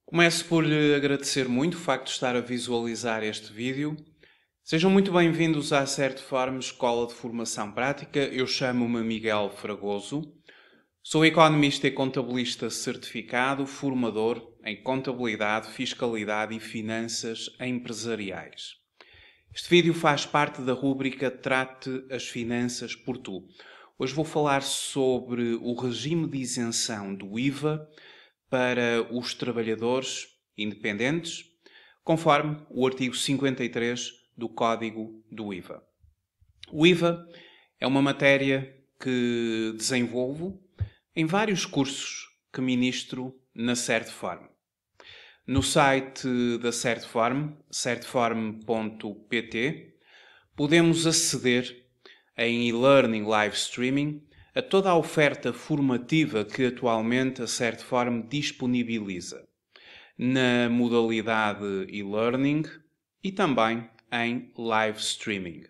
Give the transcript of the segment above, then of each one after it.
Começo por lhe agradecer muito o facto de estar a visualizar este vídeo. Sejam muito bem-vindos à Certform Escola de Formação Prática. Eu chamo-me Miguel Fragoso. Sou economista e contabilista certificado, formador em contabilidade, fiscalidade e finanças empresariais. Este vídeo faz parte da rúbrica Trate as Finanças por Tu. Hoje vou falar sobre o regime de isenção do IVA para os trabalhadores independentes, conforme o artigo 53 do Código do IVA. O IVA é uma matéria que desenvolvo em vários cursos que ministro na Certform. No site da Certform, certform.pt, podemos aceder em e-learning live streaming a toda a oferta formativa que atualmente a Certform disponibiliza, na modalidade e-learning e também em live streaming.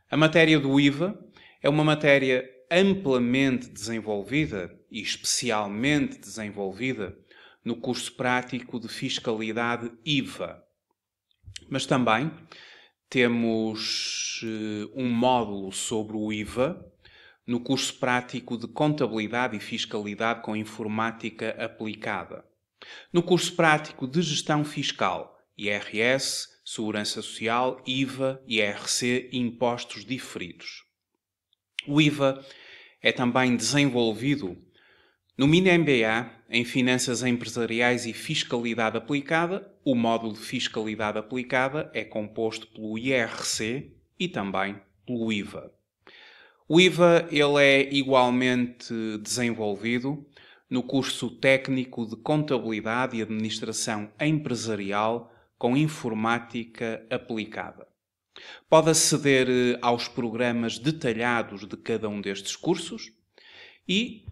A matéria do IVA é uma matéria amplamente desenvolvida e especialmente desenvolvida no curso prático de Fiscalidade IVA. Mas também temos um módulo sobre o IVA no curso prático de Contabilidade e Fiscalidade com Informática Aplicada. No curso prático de Gestão Fiscal, IRS, Segurança Social, IVA, IRC e Impostos Diferidos. O IVA é também desenvolvido no Mini-MBA em Finanças Empresariais e Fiscalidade Aplicada. O módulo de Fiscalidade Aplicada é composto pelo IRC e também pelo IVA. O IVA ele é igualmente desenvolvido no curso técnico de Contabilidade e Administração Empresarial com Informática Aplicada. Pode aceder aos programas detalhados de cada um destes cursos e,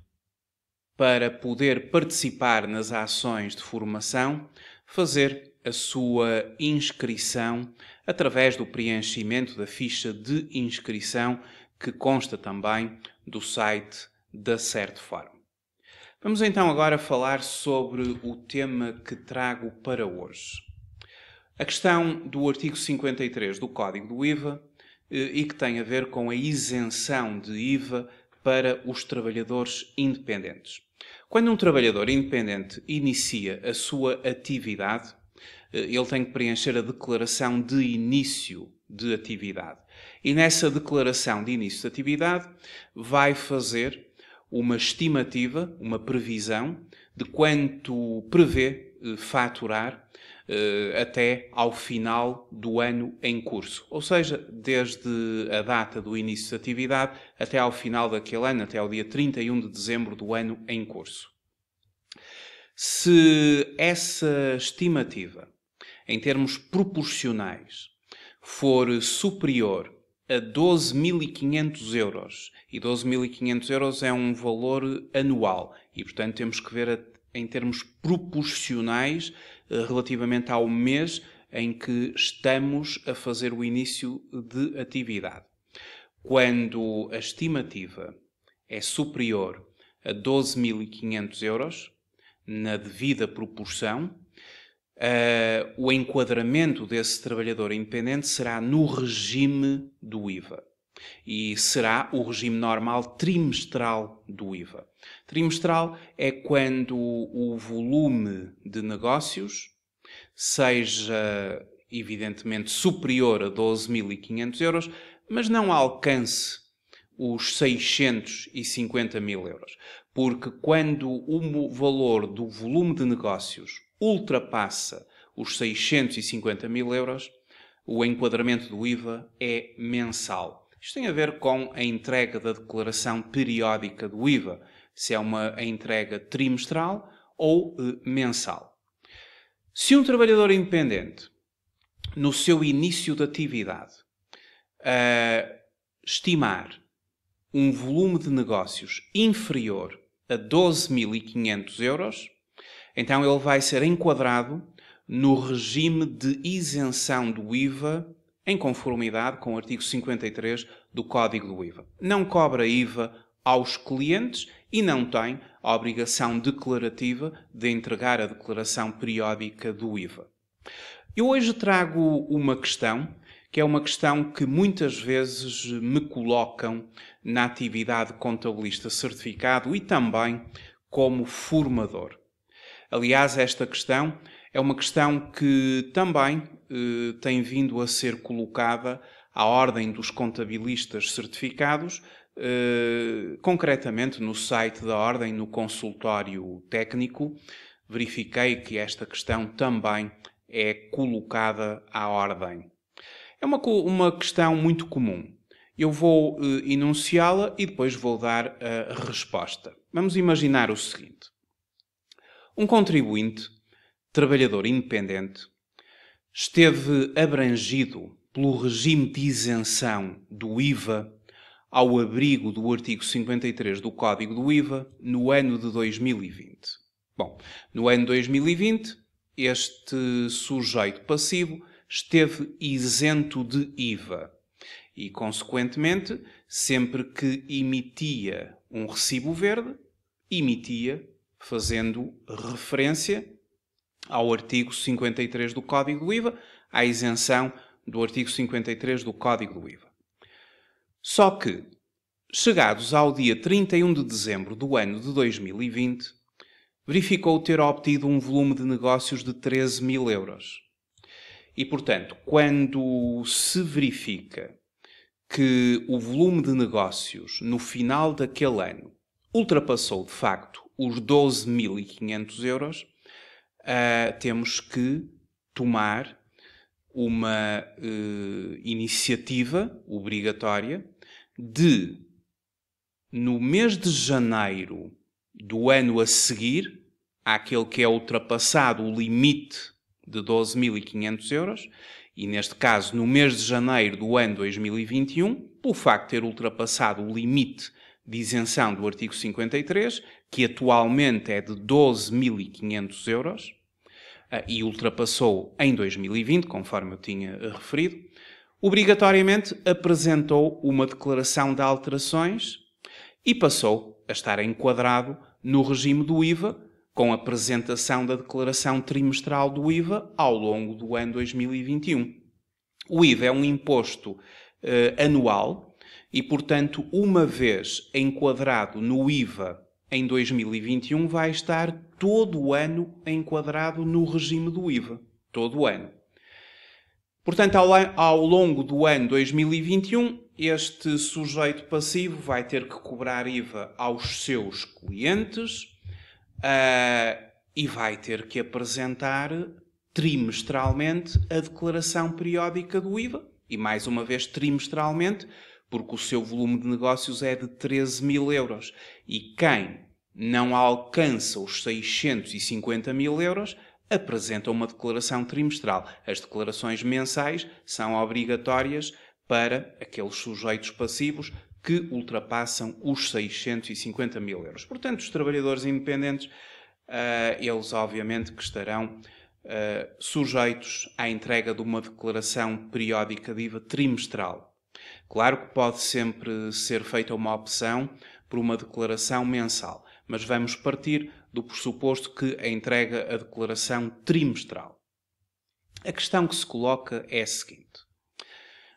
para poder participar nas ações de formação, fazer a sua inscrição através do preenchimento da ficha de inscrição que consta também do site da Certform. Vamos então agora falar sobre o tema que trago para hoje. A questão do artigo 53 do Código do IVA e que tem a ver com a isenção de IVA para os trabalhadores independentes. Quando um trabalhador independente inicia a sua atividade, ele tem que preencher a declaração de início de atividade. E nessa declaração de início de atividade vai fazer uma estimativa, uma previsão de quanto prevê faturar até ao final do ano em curso. Ou seja, desde a data do início de atividade até ao final daquele ano, até ao dia 31 de dezembro do ano em curso. Se essa estimativa, em termos proporcionais, for superior a 12.500 euros, e 12.500 euros é um valor anual, e portanto temos que ver em termos proporcionais relativamente ao mês em que estamos a fazer o início de atividade. Quando a estimativa é superior a 12.500 euros, na devida proporção, o enquadramento desse trabalhador independente será no regime do IVA. E será o regime normal trimestral do IVA. Trimestral é quando o volume de negócios seja, evidentemente, superior a 12.500 euros, mas não alcance os 650 mil euros. Porque quando o valor do volume de negócios ultrapassa os 650 mil euros, o enquadramento do IVA é mensal. Isto tem a ver com a entrega da declaração periódica do IVA, se é uma entrega trimestral ou mensal. Se um trabalhador independente, no seu início de atividade, estimar um volume de negócios inferior a 12.500 euros, então ele vai ser enquadrado no regime de isenção do IVA em conformidade com o artigo 53 do Código do IVA. Não cobra IVA aos clientes e não tem a obrigação declarativa de entregar a declaração periódica do IVA. Eu hoje trago uma questão, que é uma questão que muitas vezes me colocam na atividade de contabilista certificado e também como formador. Aliás, esta questão é uma questão que também tem vindo a ser colocada à ordem dos contabilistas certificados, concretamente no site da ordem, no consultório técnico. Verifiquei que esta questão também é colocada à ordem. É uma questão muito comum. Eu vou enunciá-la e depois vou dar a resposta. Vamos imaginar o seguinte. Um contribuinte, trabalhador independente, esteve abrangido pelo regime de isenção do IVA ao abrigo do artigo 53 do Código do IVA no ano de 2020. Bom, no ano de 2020, este sujeito passivo esteve isento de IVA e, consequentemente, sempre que emitia um recibo verde, emitia fazendo referência ao artigo 53 do Código do IVA, à isenção do artigo 53 do Código do IVA. Só que, chegados ao dia 31 de dezembro do ano de 2020, verificou ter obtido um volume de negócios de 13 mil euros. E, portanto, quando se verifica que o volume de negócios no final daquele ano ultrapassou, de facto, os 12.500 euros, temos que tomar uma iniciativa obrigatória de, no mês de janeiro do ano a seguir, àquele que é ultrapassado o limite de 12.500 euros, e neste caso no mês de janeiro do ano 2021, pelo facto de ter ultrapassado o limite de isenção do artigo 53, que atualmente é de 12.500 euros, e ultrapassou em 2020, conforme eu tinha referido, obrigatoriamente apresentou uma declaração de alterações e passou a estar enquadrado no regime do IVA, com a apresentação da declaração trimestral do IVA ao longo do ano 2021. O IVA é um imposto anual e, portanto, uma vez enquadrado no IVA em 2021, vai estar todo o ano enquadrado no regime do IVA. Todo o ano. Portanto, ao longo do ano 2021, este sujeito passivo vai ter que cobrar IVA aos seus clientes e vai ter que apresentar trimestralmente a declaração periódica do IVA. E, mais uma vez, trimestralmente, porque o seu volume de negócios é de 13 mil euros. E quem não alcança os 650 mil euros apresenta uma declaração trimestral. As declarações mensais são obrigatórias para aqueles sujeitos passivos que ultrapassam os 650 mil euros. Portanto, os trabalhadores independentes, eles obviamente que estarão sujeitos à entrega de uma declaração periódica de IVA trimestral. Claro que pode sempre ser feita uma opção por uma declaração mensal, mas vamos partir do pressuposto que entrega a declaração trimestral. A questão que se coloca é a seguinte.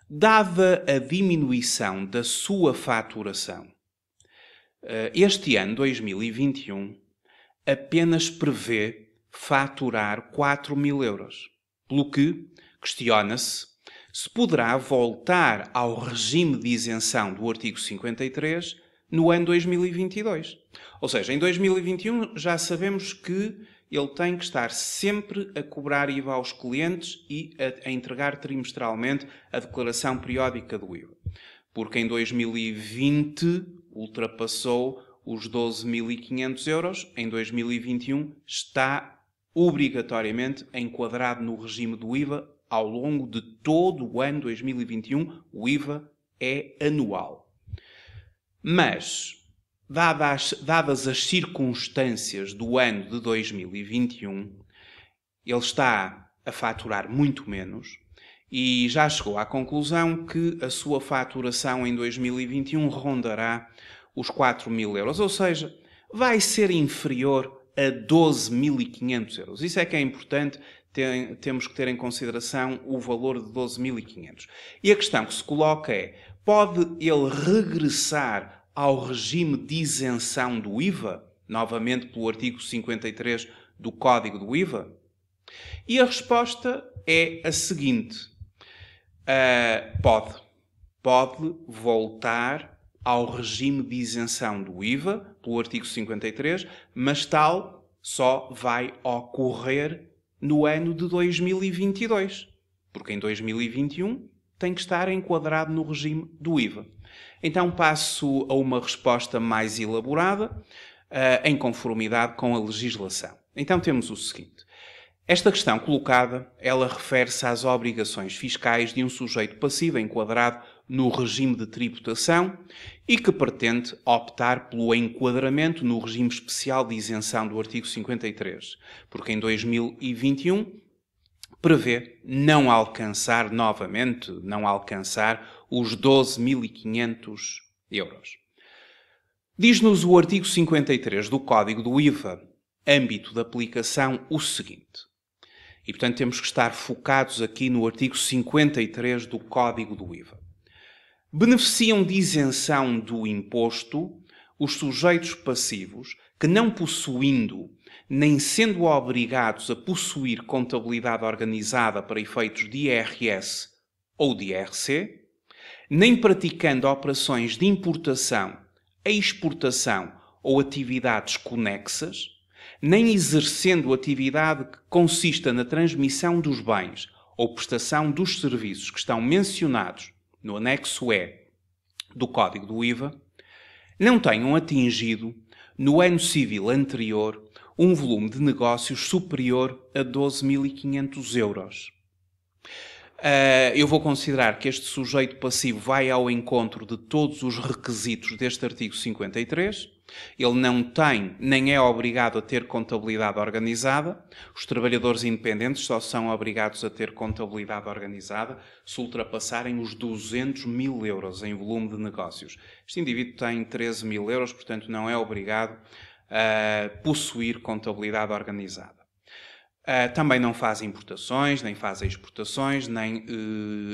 Dada a diminuição da sua faturação, este ano, 2021, apenas prevê faturar 4 mil euros, pelo que questiona-se se poderá voltar ao regime de isenção do artigo 53 no ano 2022. Ou seja, em 2021 já sabemos que ele tem que estar sempre a cobrar IVA aos clientes e a entregar trimestralmente a declaração periódica do IVA. Porque em 2020 ultrapassou os 12.500 euros, em 2021 está obrigatoriamente enquadrado no regime do IVA ao longo de todo o ano 2021. O IVA é anual. Mas, dadas as circunstâncias do ano de 2021, ele está a faturar muito menos e já chegou à conclusão que a sua faturação em 2021 rondará os 4.000 euros, ou seja, vai ser inferior a 12.500 euros. Isso é que é importante, temos que ter em consideração o valor de 12.500. E a questão que se coloca é, pode ele regressar ao regime de isenção do IVA, novamente pelo artigo 53 do Código do IVA? E a resposta é a seguinte. Pode voltar ao regime de isenção do IVA, pelo artigo 53, mas tal só vai ocorrer no ano de 2022, porque em 2021 tem que estar enquadrado no regime do IVA. Então passo a uma resposta mais elaborada, em conformidade com a legislação. Então temos o seguinte. Esta questão colocada, ela refere-se às obrigações fiscais de um sujeito passivo enquadrado no regime de tributação e que pretende optar pelo enquadramento no regime especial de isenção do artigo 53, porque em 2021 prevê não alcançar os 12.500 euros. Diz-nos o artigo 53 do Código do IVA, âmbito de aplicação, o seguinte. E, portanto, temos que estar focados aqui no artigo 53 do Código do IVA. Beneficiam de isenção do imposto os sujeitos passivos que, não possuindo, nem sendo obrigados a possuir contabilidade organizada para efeitos de IRS ou de IRC, nem praticando operações de importação, exportação ou atividades conexas, nem exercendo atividade que consista na transmissão dos bens ou prestação dos serviços que estão mencionados no anexo E do Código do IVA, não tenham atingido, no ano civil anterior, um volume de negócios superior a 12.500 euros. Eu vou considerar que este sujeito passivo vai ao encontro de todos os requisitos deste artigo 53. Ele não tem, nem é obrigado a ter contabilidade organizada. Os trabalhadores independentes só são obrigados a ter contabilidade organizada se ultrapassarem os 200.000 euros em volume de negócios. Este indivíduo tem 13.000 euros, portanto não é obrigado a possuir contabilidade organizada. Também não faz importações, nem faz exportações, nem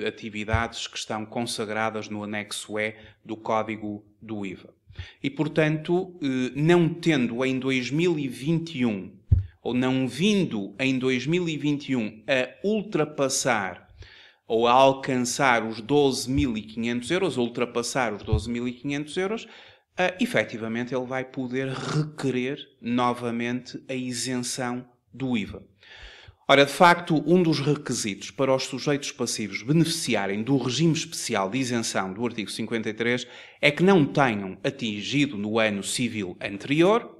atividades que estão consagradas no anexo E do Código do IVA. E, portanto, não tendo em 2021, ou não vindo em 2021 a ultrapassar ou a alcançar os 12.500 euros, efetivamente ele vai poder requerer novamente a isenção do IVA. Ora, de facto, um dos requisitos para os sujeitos passivos beneficiarem do regime especial de isenção do artigo 53 é que não tenham atingido no ano civil anterior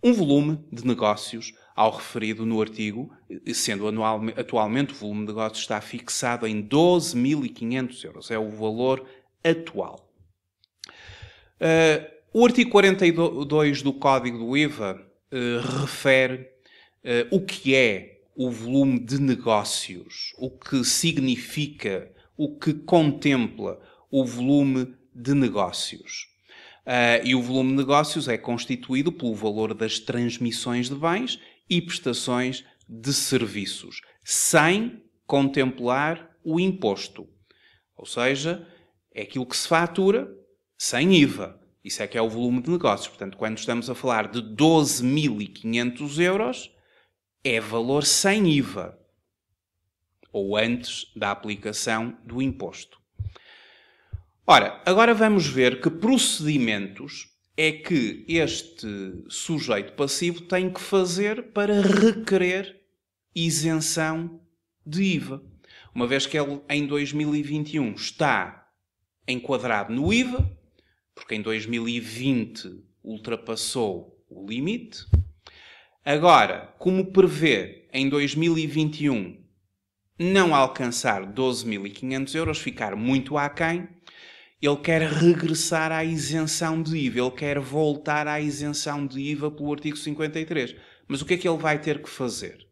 um volume de negócios ao referido no artigo, sendo atualmente o volume de negócios está fixado em 12.500 euros. É o valor atual. O artigo 42 do Código do IVA refere o que é o volume de negócios, o que significa, o que contempla o volume de negócios. E o volume de negócios é constituído pelo valor das transmissões de bens e prestações de serviços, sem contemplar o imposto. Ou seja, é aquilo que se fatura sem IVA. Isso é que é o volume de negócios. Portanto, quando estamos a falar de 12.500 euros, é valor sem IVA, ou antes da aplicação do imposto. Ora, agora vamos ver que procedimentos é que este sujeito passivo tem que fazer para requerer isenção de IVA. Uma vez que ele em 2021 está enquadrado no IVA, porque em 2020 ultrapassou o limite. Agora, como prevê em 2021 não alcançar 12.500 euros, ficar muito aquém, ele quer regressar à isenção de IVA, ele quer voltar à isenção de IVA pelo artigo 53. Mas o que é que ele vai ter que fazer?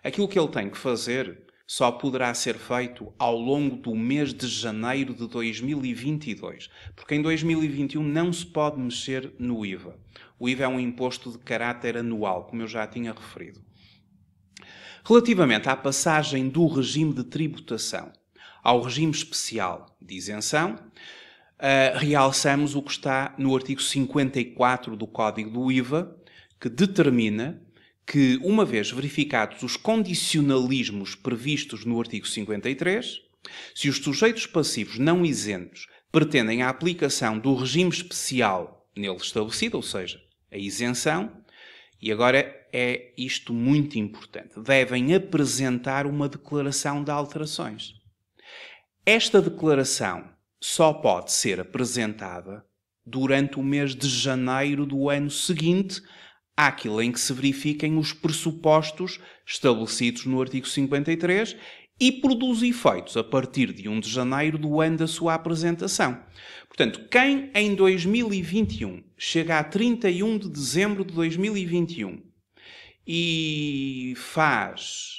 Aquilo que ele tem que fazer só poderá ser feito ao longo do mês de janeiro de 2022, porque em 2021 não se pode mexer no IVA. O IVA é um imposto de caráter anual, como eu já tinha referido. Relativamente à passagem do regime de tributação ao regime especial de isenção, realçamos o que está no artigo 54 do Código do IVA, que determina que, uma vez verificados os condicionalismos previstos no artigo 53, se os sujeitos passivos não isentos pretendem a aplicação do regime especial nele estabelecido, ou seja, a isenção, e agora é isto muito importante, devem apresentar uma declaração de alterações. Esta declaração só pode ser apresentada durante o mês de janeiro do ano seguinte àquilo em que se verifiquem os pressupostos estabelecidos no artigo 53 e produz efeitos a partir de 1 de janeiro do ano da sua apresentação. Portanto, quem em 2021 chega a 31 de dezembro de 2021 e faz,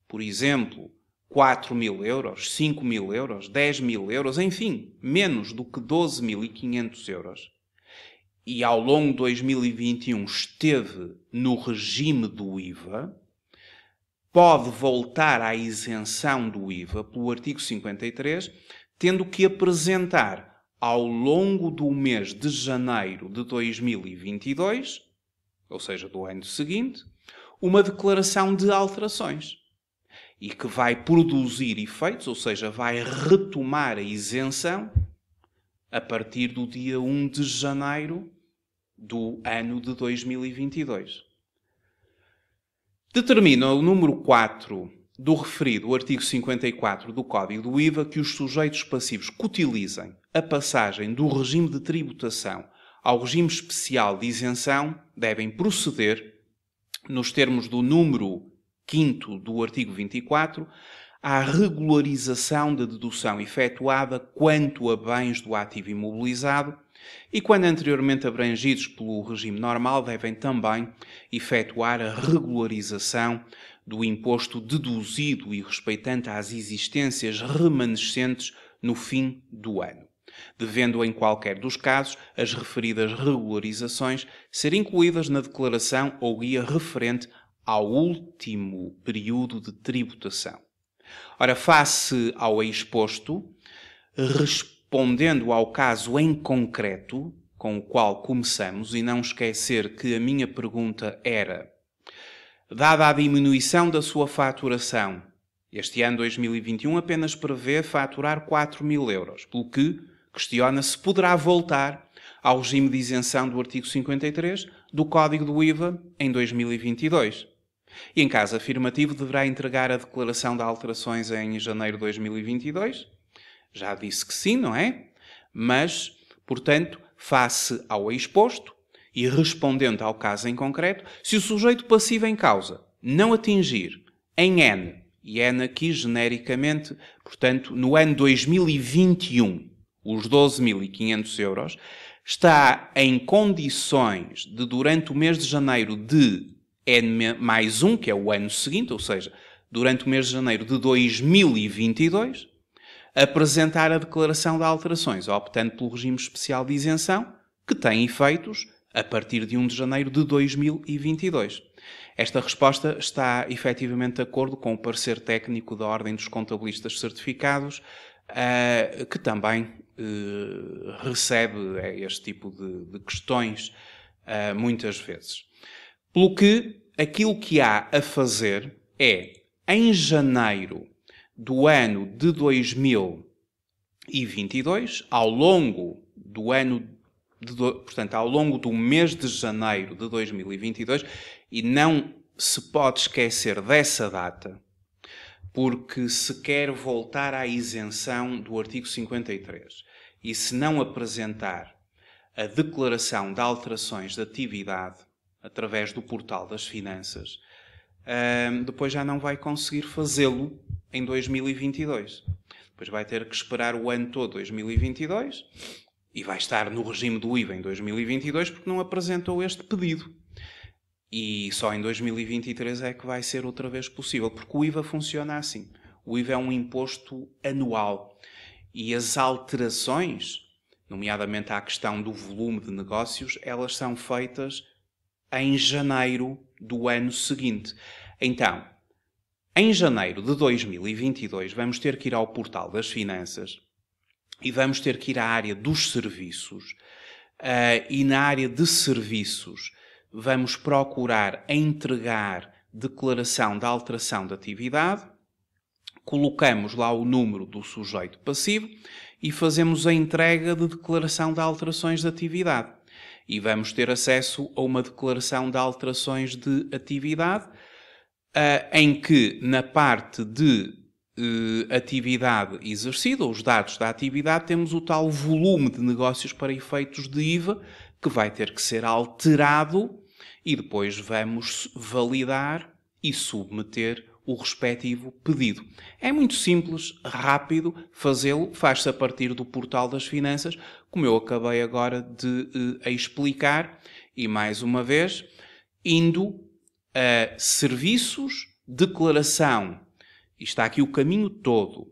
por exemplo, 4.000 euros, 5.000 euros, 10.000 euros, enfim, menos do que 12.500 euros, e ao longo de 2021 esteve no regime do IVA, pode voltar à isenção do IVA pelo artigo 53, tendo que apresentar ao longo do mês de janeiro de 2022, ou seja, do ano seguinte, uma declaração de alterações e que vai produzir efeitos, ou seja, vai retomar a isenção a partir do dia 1 de janeiro do ano de 2022. Determina o número 4 do referido artigo 54 do Código do IVA que os sujeitos passivos que utilizem a passagem do regime de tributação ao regime especial de isenção devem proceder, nos termos do número 5º do artigo 24, à regularização da dedução efetuada quanto a bens do ativo imobilizado e, quando anteriormente abrangidos pelo regime normal, devem também efetuar a regularização do imposto deduzido e respeitante às existências remanescentes no fim do ano, devendo, em qualquer dos casos, as referidas regularizações ser incluídas na declaração ou guia referente ao último período de tributação. Ora, face ao exposto, respondendo ao caso em concreto com o qual começamos, e não esquecer que a minha pergunta era, dada a diminuição da sua faturação, este ano 2021 apenas prevê faturar 4.000 euros, pelo que questiona se poderá voltar ao regime de isenção do artigo 53 do Código do IVA em 2022. E, em caso afirmativo, deverá entregar a declaração de alterações em janeiro de 2022. Já disse que sim, não é? Mas, portanto, face ao exposto e respondendo ao caso em concreto, se o sujeito passivo em causa não atingir em N, e N aqui genericamente, portanto, no ano 2021, os 12.500 euros, está em condições de, durante o mês de janeiro de N mais 1, que é o ano seguinte, ou seja, durante o mês de janeiro de 2022, apresentar a declaração de alterações, optando pelo regime especial de isenção, que tem efeitos a partir de 1 de janeiro de 2022. Esta resposta está efetivamente de acordo com o parecer técnico da Ordem dos Contabilistas Certificados, que também recebe este tipo de questões muitas vezes. Pelo que aquilo que há a fazer é, em janeiro do ano de 2022, ao longo do ano, portanto, ao longo do mês de janeiro de 2022, e não se pode esquecer dessa data, porque se quer voltar à isenção do artigo 53 e se não apresentar a declaração de alterações de atividade através do portal das finanças, depois já não vai conseguir fazê-lo em 2022. Depois vai ter que esperar o ano todo 2022 e vai estar no regime do IVA em 2022 porque não apresentou este pedido. E só em 2023 é que vai ser outra vez possível, porque o IVA funciona assim. O IVA é um imposto anual e as alterações, nomeadamente à questão do volume de negócios, elas são feitas em janeiro do ano seguinte. Então, em janeiro de 2022, vamos ter que ir ao portal das finanças e vamos ter que ir à área dos serviços. E na área de serviços, vamos procurar entregar declaração de alteração de atividade, colocamos lá o número do sujeito passivo e fazemos a entrega de declaração de alterações de atividade. E vamos ter acesso a uma declaração de alterações de atividade, em que na parte de atividade exercida, os dados da atividade, temos o tal volume de negócios para efeitos de IVA, que vai ter que ser alterado e depois vamos validar e submeter o respectivo pedido. É muito simples, rápido fazê-lo, faz-se a partir do portal das finanças, como eu acabei agora de explicar, e mais uma vez, indo a serviços, declaração, e está aqui o caminho todo.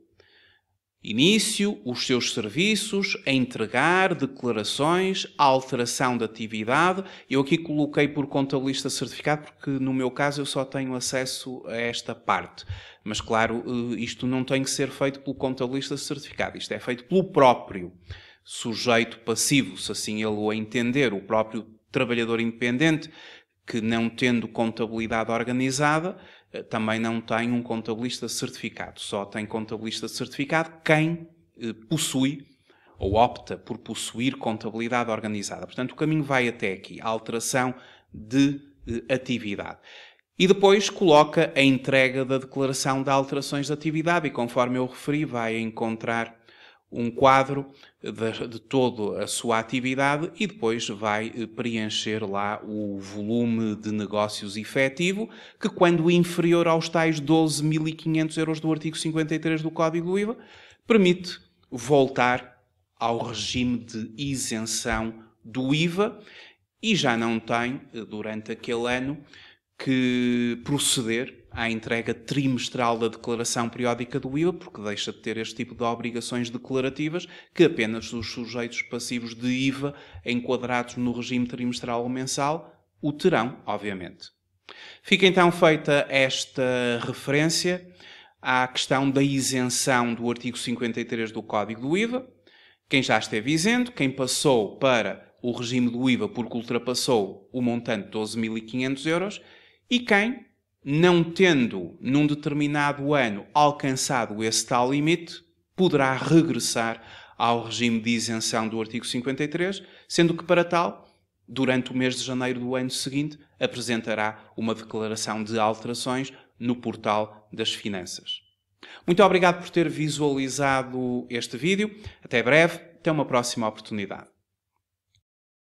Início, os seus serviços, a entregar, declarações, alteração de atividade. Eu aqui coloquei por contabilista certificado porque no meu caso eu só tenho acesso a esta parte. Mas claro, isto não tem que ser feito pelo contabilista certificado. Isto é feito pelo próprio sujeito passivo, se assim ele o entender, o próprio trabalhador independente, que não tendo contabilidade organizada, também não tem um contabilista certificado. Só tem contabilista certificado quem possui ou opta por possuir contabilidade organizada. Portanto, o caminho vai até aqui, a alteração de atividade. E depois coloca a entrega da declaração de alterações de atividade e, conforme eu referi, vai encontrar um quadro de toda a sua atividade e depois vai preencher lá o volume de negócios efetivo, que quando inferior aos tais 12.500 euros do artigo 53 do Código do IVA, permite voltar ao regime de isenção do IVA e já não tem, durante aquele ano, que proceder à entrega trimestral da declaração periódica do IVA, porque deixa de ter este tipo de obrigações declarativas que apenas os sujeitos passivos de IVA enquadrados no regime trimestral ou mensal o terão, obviamente. Fica então feita esta referência à questão da isenção do artigo 53 do Código do IVA. Quem já esteve isento, quem passou para o regime do IVA porque ultrapassou o montante de 12.500 euros e quem, não tendo num determinado ano alcançado esse tal limite, poderá regressar ao regime de isenção do artigo 53, sendo que para tal, durante o mês de janeiro do ano seguinte, apresentará uma declaração de alterações no portal das finanças. Muito obrigado por ter visualizado este vídeo. Até breve, até uma próxima oportunidade.